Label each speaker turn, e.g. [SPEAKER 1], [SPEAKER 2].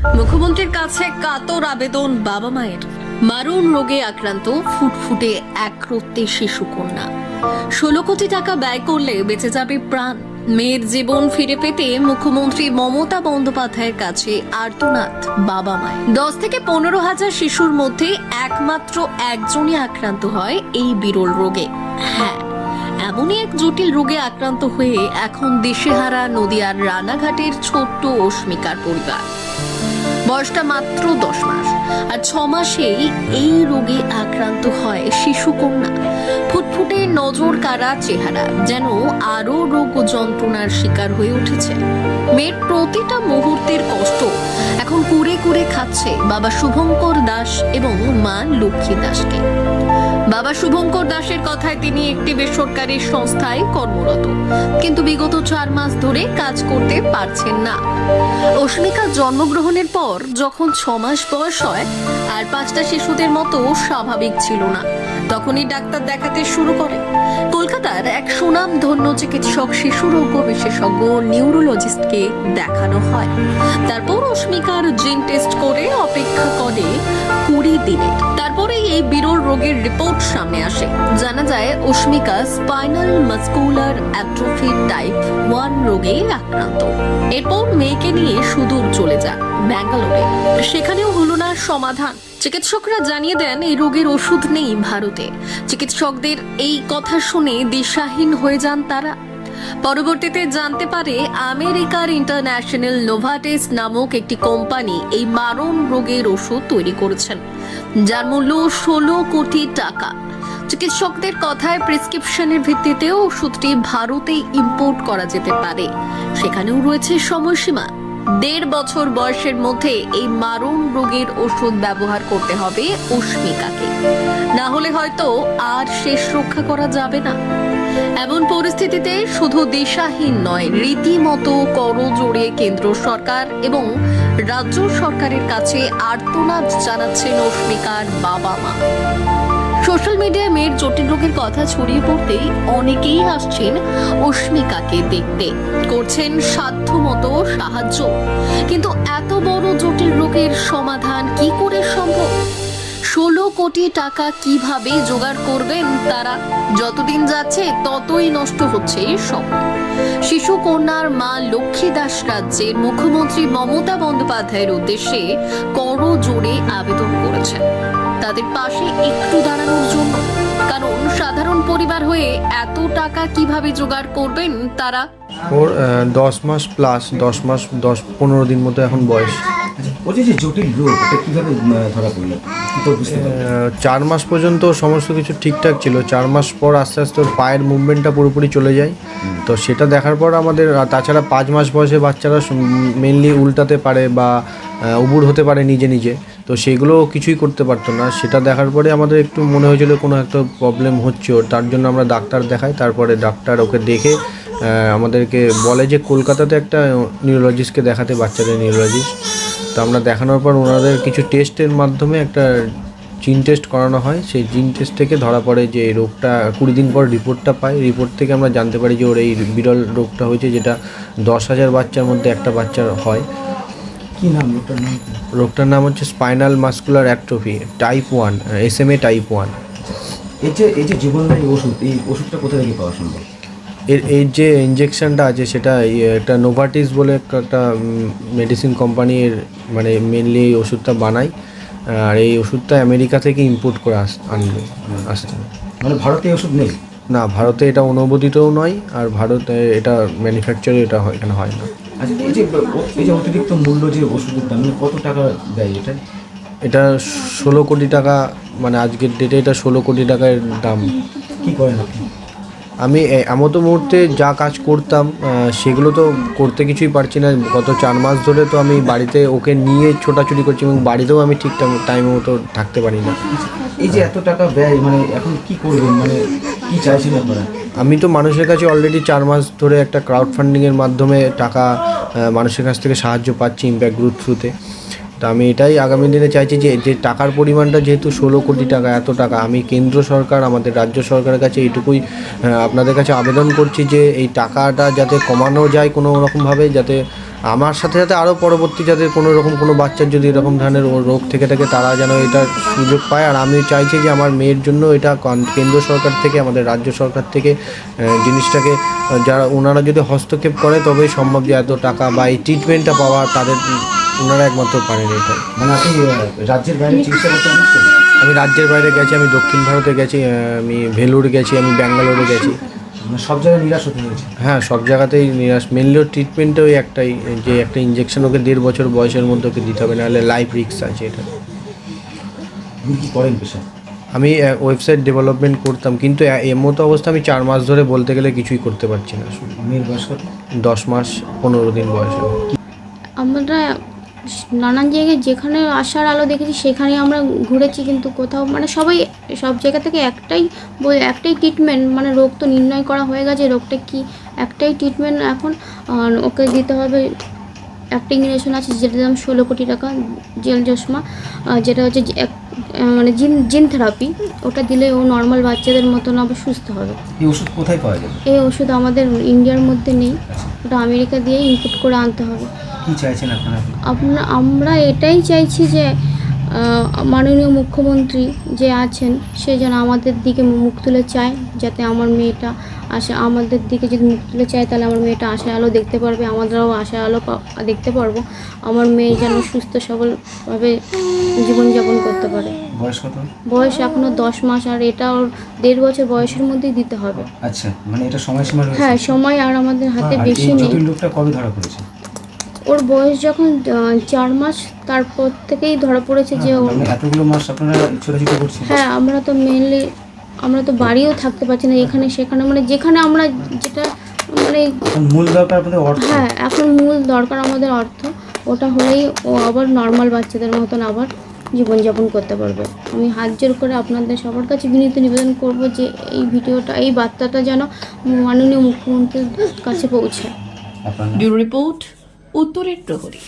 [SPEAKER 1] মুখ্যমন্ত্রীর কাছে কাতর আবেদন বাবা মায়ের। মারণ রোগে আক্রান্ত ফুটফুটে এক রত্তে শিশু কন্যা। 16 কোটি টাকা ব্যয় করলে বেঁচে যাবে প্রাণ। মেয়ের জীবন ফিরে পেতে মুখ্যমন্ত্রী মমতা বন্দ্যোপাধ্যায়ের কাছে আর্তনাদ বাবা মায়ের। 10 থেকে 15 হাজার শিশুর মধ্যে একমাত্র একজনই আক্রান্ত হয় এই বিরল রোগে। হ্যাঁ, এমনই এক জটিল রোগে আক্রান্ত হয়ে এখন দিশেহারা নদিয়ার রানাঘাটের ছোট্ট অস্মিকার পরিবার। বয়সটা মাত্র 10 মাস, আর 6 মাসেই এই রোগে আক্রান্ত হয় শিশু কন্যা। ফুটফুটে নজর কাড়া চেহারা, যেন আরো রোগ ও যন্ত্রণার শিকার হয়ে উঠেছে। মেয়ের প্রতিটা মুহূর্তের কষ্ট এখন কুরে কুরে খাচ্ছে বাবা শুভঙ্কর দাস এবং মা লক্ষ্মী দাসকে। বাবা শুভঙ্কর দাসের কথায় তিনি একটি বেসরকারি সংস্থায় কর্মরত, কিন্তু বিগত 4 মাস ধরে কাজ করতে পারছেন না। অস্মিকা জন্মগ্রহণের পর যখন 6 মাস বয়স হয় আর 5টা শিশুদের মতো স্বাভাবিক ছিল না, তখনই ডাক্তার দেখাতে শুরু করে। কলকাতার এক সুনামধন্য চিকিৎসক, শিশু রোগ বিশেষজ্ঞ নিউরোলজিস্টকে দেখানো হয়। তারপর অস্মিকার জিন টেস্ট করে অপেক্ষা করে 20 দিনের। তারপরে এই বিরল রোগের রিপোর্ট সামনে আসে। জানা যায় অস্মিকা স্পাইনাল মাস্কুলার অ্যাট্রফি টাইপ 1 রোগে আক্রান্ত। এরপর মেয়েকে নিয়ে সুদূর চলে যান ব্যাঙ্গালোরে। সেখানেও হলো না সমাধান। চিকিৎসকরা জানিয়ে দেন এই রোগের ওষুধ নেই ভারতে। চিকিৎসকদের এই কথা শুনে দিশাহীন হয়ে যান তারা। পরবর্তীতে জানতে পারে আমেরিকার ইন্টারন্যাশনাল নোভাটেস নামক একটি কোম্পানি এই মারণ রোগের ওষুধ তৈরি করেছেন, যার মূল্য 16 কোটি টাকা। চিকিৎসকদের কথায় প্রেসক্রিপশনের ভিত্তিতেও ওষুধটি ভারতে ইম্পোর্ট করা যেতে পারে। সেখানেও রয়েছে সময়সীমা। 1.5 বছর বয়সের মধ্যে এই মারণ রোগের ওষুধ ব্যবহার করতে হবে অস্মিকাকে, না হলে হয়তো আর শেষ রক্ষা করা যাবে না। এমন পরিস্থিতিতে শুধু দিশাহীন নয়, রীতিমতো করজোড়ে কেন্দ্র সরকার এবং রাজ্য সরকারের কাছে আর্তনাদ জানাচ্ছেন অস্মিকার বাবা মা। সোশ্যাল মিডিয়ায় মেয়ের জটিল রোগের কথা ছড়িয়ে পড়তেই অনেকেই আসছেন অস্মিকাকে দেখতে, করছেন সাধ্যমতো সাহায্য। কিন্তু এত বড় জটিল রোগের সমাধান কি করে সম্ভব? 16 কোটি টাকা কিভাবে জোগাড় করবেন তারা? যতদিন যাচ্ছে ততই নষ্ট হচ্ছে সময়। শিশু কন্যার মা লক্ষ্মী দাস রাজ্যের মুখ্যমন্ত্রী মমতা বন্দ্যোপাধ্যায়ের উদ্দেশ্যে করজোড়ে আবেদন করেছেন তাদের পাশে একটু দাঁড়ানোর জন্য। কারণ সাধারণ পরিবার হয়ে এত টাকা কিভাবে জোগাড় করবেন তারা?
[SPEAKER 2] ওর 10 মাস প্লাস, 10 মাস 10-15 দিন মতো এখন বয়স।
[SPEAKER 3] বলছি যে জটিল রোগ এটা কিভাবে ধরা পড়লো?
[SPEAKER 2] 4 মাস পর্যন্ত সমস্ত কিছু ঠিকঠাক ছিল। 4 মাস পর আস্তে আস্তে ওর পায়ের মুভমেন্টটা পুরোপুরি চলে যায়। তো সেটা দেখার পর আমাদের, তাছাড়া 5 মাস বয়সে বাচ্চারা মেনলি উল্টাতে পারে বা উবুর হতে পারে নিজে নিজে, তো সেগুলো কিছুই করতে পারতো না। সেটা দেখার পরে আমাদের একটু মনে হয়েছিল কোনো একটা প্রবলেম হচ্ছে ওর। তার জন্য আমরা ডাক্তার দেখাই। তারপরে ডাক্তার ওকে দেখে আমাদেরকে বলে যে কলকাতাতে একটা নিউরোলজিস্টকে দেখাতে, বাচ্চাদের নিউরোলজিস্ট। তো আমরা দেখানোর পর ওনাদের কিছু টেস্টের মাধ্যমে একটা জিন টেস্ট করানো হয়। সেই জিন টেস্ট থেকে ধরা পড়ে যে এই রোগটা 20 দিন পর রিপোর্টটা পাই। রিপোর্ট থেকে আমরা জানতে পারি যে ওর এই বিরল রোগটা হয়েছে, যেটা 10,000 বাচ্চার মধ্যে একটা বাচ্চার হয়।
[SPEAKER 3] কি নাম রোগটার নাম?
[SPEAKER 2] রোগটার নাম হচ্ছে spinal muscular atrophy type 1, SMA type 1।
[SPEAKER 3] এই যে জীবনদায়ী ওষুধ, এই ওষুধটা কোথা থেকে পাওয়া সম্ভব?
[SPEAKER 2] এই যে ইঞ্জেকশনটা আছে সেটা একটা নোভাটিস বলে একটা মেডিসিন কোম্পানির, মানে মেনলি এই ওষুধটা বানায়। আর এই ওষুধটা আমেরিকা থেকে ইম্পোর্ট করে আসছে।
[SPEAKER 3] মানে ভারতে এই ওষুধ নেই?
[SPEAKER 2] না, ভারতে এটা অনুমোদিতও নয়, আর ভারতে এটা ম্যানুফ্যাকচার এটা এখানে হয় না।
[SPEAKER 3] আচ্ছা, এই যে অতিরিক্ত মূল্য যে ওষুধের দাম, মানে কত টাকা দেয় এটা?
[SPEAKER 2] এটা 16 কোটি টাকা, মানে আজকের ডেটে এটা 16 কোটি টাকার দাম।
[SPEAKER 3] কী করেন আপনি?
[SPEAKER 2] আমি এমতো মুহূর্তে যা কাজ করতাম সেগুলো তো করতে কিছুই পারছি না। গত 4 মাস ধরে তো আমি বাড়িতে ওকে নিয়ে ছোটাছুটি করছি, এবং বাড়িতেও আমি ঠিক টাইম মতো থাকতে পারি না।
[SPEAKER 3] এই যে এত টাকা ব্যয়, মানে এখন কি করবেন, মানে কি চাইছেন আপনারা?
[SPEAKER 2] আমি তো মানুষের কাছে অলরেডি 4 মাস ধরে একটা ক্রাউড ফান্ডিংয়ের মাধ্যমে টাকা মানুষের কাছ থেকে সাহায্য পাচ্ছি ইম্প্যাক্ট গ্রুপ থ্রুতে। তো আমি এটাই আগামী দিনে চাইছি যে টাকার পরিমাণটা যেহেতু 16 কোটি টাকা, এত টাকা, আমি কেন্দ্র সরকার, আমাদের রাজ্য সরকারের কাছে এইটুকুই আপনাদের কাছে আবেদন করছি যে এই টাকাটা যাতে কমানো যায় কোনো রকমভাবে, যাতে আমার সাথে সাথে আরও পরবর্তী যাদের কোনো রকম কোনো বাচ্চার যদি এরকম ধরনের রোগ থেকে থাকে তারা যেন এটার সুযোগ পায়। আর আমি চাইছি যে আমার মেয়ের জন্য এটা কেন্দ্র সরকার থেকে, আমাদের রাজ্য সরকার থেকে জিনিসটাকে যারা ওনারা যদি হস্তক্ষেপ করে তবেই সম্ভব যে এত টাকা বা এই ট্রিটমেন্টটা পাওয়া তাদের, ওনারা একমাত্র পারেন এটা।
[SPEAKER 3] মানে আপনি রাজ্যের বাইরে চিকিৎসা করতে গেছেন?
[SPEAKER 2] আমি রাজ্যের বাইরে গেছি, আমি দক্ষিণ ভারতে গেছি, আমি ভেলুর গেছি, আমি ব্যাঙ্গালোরে গেছি।
[SPEAKER 3] মানে সব জায়গায় নিরাশ হতে হয়েছে?
[SPEAKER 2] হ্যাঁ, সব জায়গাতেই নিরাশ। মেনলি ওর ট্রিটমেন্টে ওই একটাই, যে একটা ইঞ্জেকশন ওকে 1.5 বছর বয়সের মধ্যে ওকে দিতে হবে, নাহলে লাইফ রিস্ক আছে এটা।
[SPEAKER 3] আপনি কি করেন পেশা?
[SPEAKER 2] আমি ওয়েবসাইট ডেভেলপমেন্ট করতাম, কিন্তু এর মতো অবস্থা আমি 4 মাস ধরে বলতে গেলে কিছুই করতে পারছি না।
[SPEAKER 3] মেয়ের বয়স কত?
[SPEAKER 2] 10 মাস 15 দিন বয়স।
[SPEAKER 4] আমরা নানান জায়গায় যেখানে আশার আলো দেখেছি সেখানে আমরা ঘুরেছি, কিন্তু কোথাও মানে সবাই সব জায়গা থেকে একটাই ট্রিটমেন্ট, মানে রোগ তো নির্ণয় করা হয়ে গেছে, রোগটা কি একটাই ট্রিটমেন্ট এখন ওকে দিতে হবে। একটা ইঞ্জেকশন আছে যেটার দাম 16 কোটি টাকা, জেল চশমা, যেটা হচ্ছে মানে জিন থেরাপি। ওটা দিলে ও নর্মাল বাচ্চাদের মতন আবার সুস্থ হবে।
[SPEAKER 3] এই ওষুধ কোথায় পাওয়া যাবে?
[SPEAKER 4] এই ওষুধ আমাদের ইন্ডিয়ার মধ্যে নেই, ওটা আমেরিকা দিয়ে ইম্পোর্ট করে আনতে হবে।
[SPEAKER 3] কি চাইছেন আপনারা?
[SPEAKER 4] আমরা এটাই চাইছি যে মাননীয় মুখ্যমন্ত্রী যে আছেন সে যেন আমাদের দিকে মুখ তুলে চায়, যাতে আমার মেয়েটা আমাদের দিকে যদি মুখ তুলে চায় তাহলে আমার মেয়েটা আশার আলো দেখতে পারবে, আমরাও আশার আলো দেখতে পারবো। আমার মেয়ে যেন সুস্থ সবলভাবে জীবনযাপন করতে পারে।
[SPEAKER 3] বয়স কত?
[SPEAKER 4] বয়স এখনো 10 মাস, আর এটা ওর 1.5 বছর বয়সের মধ্যেই দিতে হবে।
[SPEAKER 3] আচ্ছা, মানে এটা সময়সীমা রয়েছে?
[SPEAKER 4] হ্যাঁ, সময় আর আমাদের হাতে
[SPEAKER 3] আর
[SPEAKER 4] বেশি
[SPEAKER 3] এই
[SPEAKER 4] নেই।
[SPEAKER 3] জটিল রোগটা কবে ধরা পড়েছে?
[SPEAKER 4] ওর বয়স যখন 4 মাস তারপর থেকেই ধরা পড়েছে যে ওর।
[SPEAKER 3] মানে এতগুলো মাস আপনারা ছোটাছুটি করছেন?
[SPEAKER 4] হ্যাঁ, আমরা তো বাড়িও থাকতে পারছি না, এখানে সেখানে, মানে যেখানে আমরা যেটা মানে
[SPEAKER 3] এখন মূল দরকার আপনাদের অর্থ।
[SPEAKER 4] হ্যাঁ, এখন মূল দরকার আমাদের অর্থ। ওটা হলেই ও আবার নর্মাল বাচ্চাদের মতন আবার জীবনযাপন করতে পারবে। আমি হাত জোর করে আপনাদের সবার কাছে বিনীত নিবেদন করব যে এই ভিডিওটা, এই বার্তাটা যেন মাননীয় মুখ্যমন্ত্রীর কাছে পৌঁছায়।
[SPEAKER 3] আপনার
[SPEAKER 1] ব্যুরো রিপোর্ট, উত্তরের প্রহরী।